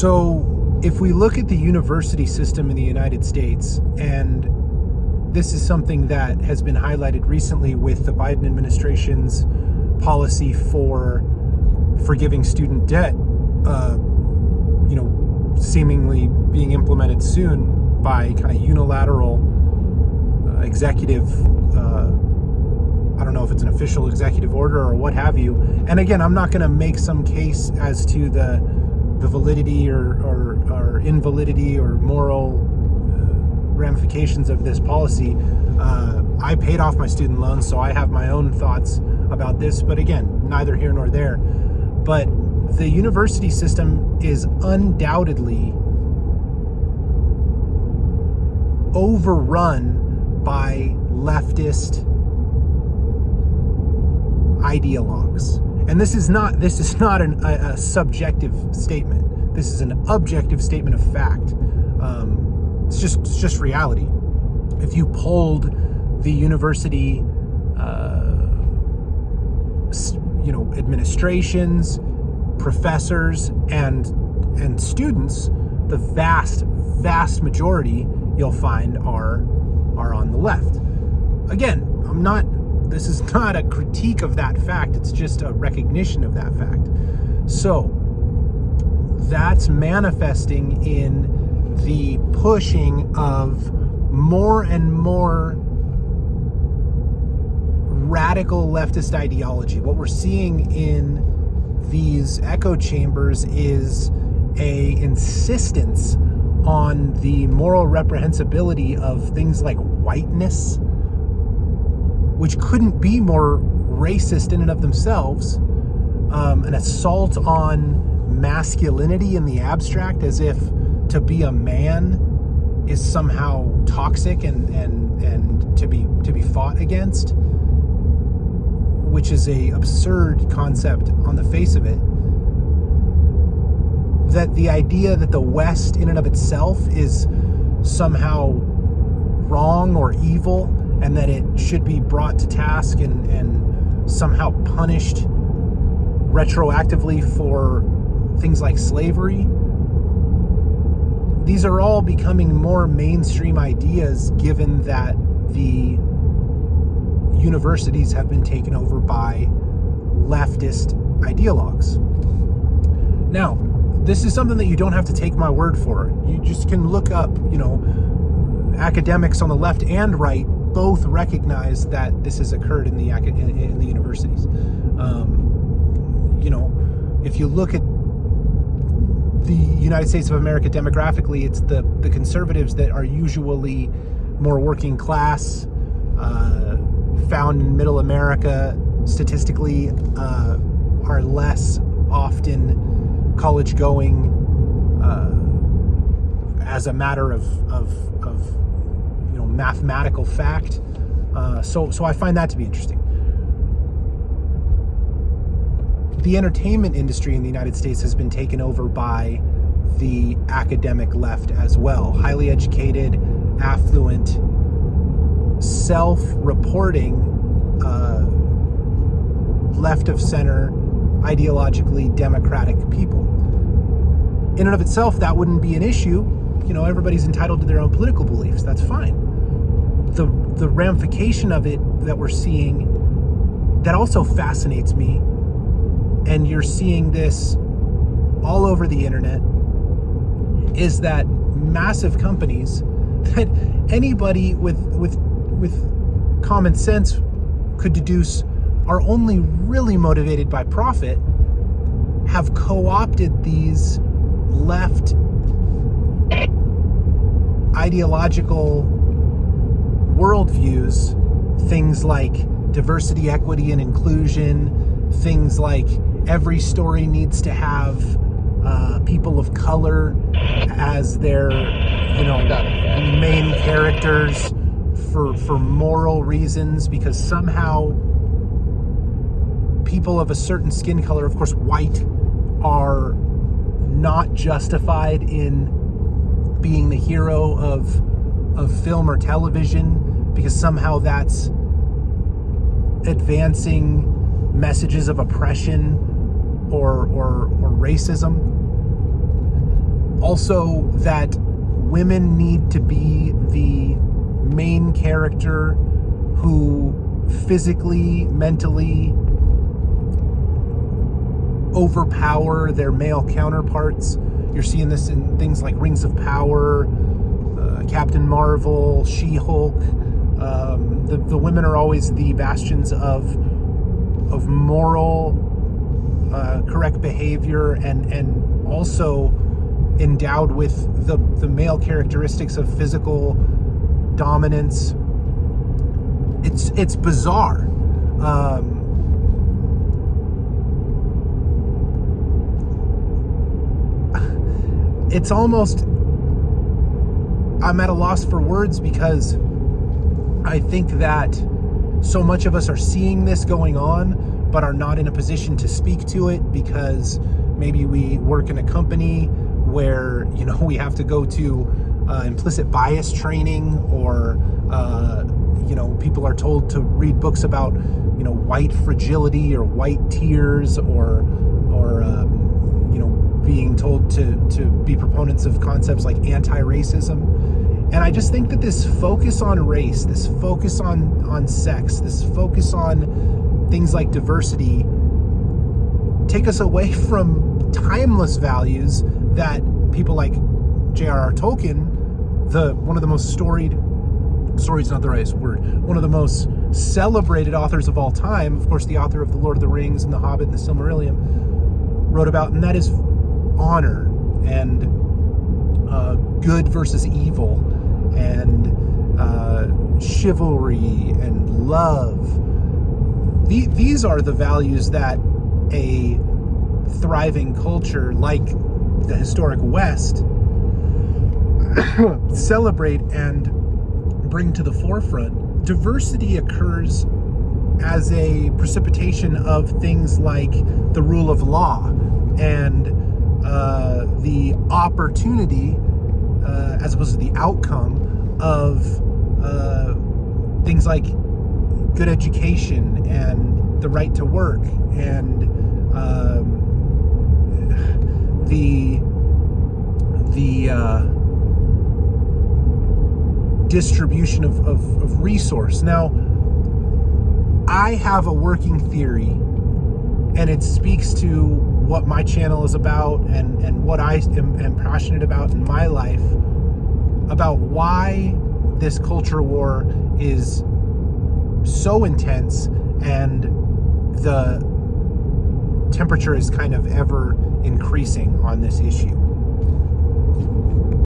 So if we look at the university system in the United States, and this is something that has been highlighted recently with the Biden administration's policy for forgiving student debt, seemingly being implemented soon by kind of unilateral executive, I don't know if it's an official executive order or what have you. And again, I'm not going to make some case as to the validity or invalidity or moral ramifications of this policy. I paid off my student loans, so I have my own thoughts about this, but again, neither here nor there. But the university system is undoubtedly overrun by leftist ideologues. And this is not a subjective statement. This is an objective statement of fact. It's just reality. If you polled the university administrations, professors, and students, the vast majority you'll find are on the left. Again, this is not a critique of that fact, it's just a recognition of that fact. So that's manifesting in the pushing of more and more radical leftist ideology. What we're seeing in these echo chambers is a insistence on the moral reprehensibility of things like whiteness, which couldn't be more racist in and of themselves, an assault on masculinity in the abstract, as if to be a man is somehow toxic and to be fought against, which is a absurd concept on the face of it. That the idea that the West in and of itself is somehow wrong or evil, and that it should be brought to task and somehow punished retroactively for things like slavery. These are all becoming more mainstream ideas, given that the universities have been taken over by leftist ideologues. Now, this is something that you don't have to take my word for. You just can look up, academics on the left and right both recognize that this has occurred in the universities. If you look at the United States of America demographically, it's the conservatives that are usually more working class, found in middle America, statistically are less often college going as a matter of mathematical fact. So I find that to be interesting. The entertainment industry in the United States has been taken over by the academic left as well. Highly educated, affluent, self-reporting, left of center, ideologically democratic people. In and of itself, that wouldn't be an issue. Everybody's entitled to their own political beliefs. That's fine. The ramification of it that we're seeing, that also fascinates me, and you're seeing this all over the internet, is that massive companies that anybody with common sense could deduce are only really motivated by profit, have co-opted these left ideological worldviews, things like diversity, equity, and inclusion, things like every story needs to have people of color as their main characters for moral reasons, because somehow people of a certain skin color, of course white, are not justified in being the hero of film or television, because somehow that's advancing messages of oppression or racism. Also, that women need to be the main character who physically, mentally overpower their male counterparts. You're seeing this in things like Rings of Power, Captain Marvel, She-Hulk. The women are always the bastions of moral, correct behavior, and also endowed with the male characteristics of physical dominance. It's bizarre. It's almost, I'm at a loss for words, because I think that so much of us are seeing this going on, but are not in a position to speak to it, because maybe we work in a company where, we have to go to implicit bias training, or, people are told to read books about, white fragility or white tears, or being told to be proponents of concepts like anti-racism. And I just think that this focus on race, this focus on sex, this focus on things like diversity take us away from timeless values that people like J.R.R. Tolkien, one of the most story's not the right word, one of the most celebrated authors of all time, of course the author of The Lord of the Rings and The Hobbit and The Silmarillion, wrote about, and that is honor and good versus evil, and chivalry and love. These are the values that a thriving culture like the historic West celebrate and bring to the forefront. Diversity occurs as a precipitation of things like the rule of law and the opportunity, as opposed to the outcome of things like good education and the right to work, and the distribution of resource. Now, I have a working theory, and it speaks to what my channel is about and what I am passionate about in my life, about why this culture war is so intense and the temperature is kind of ever increasing on this issue.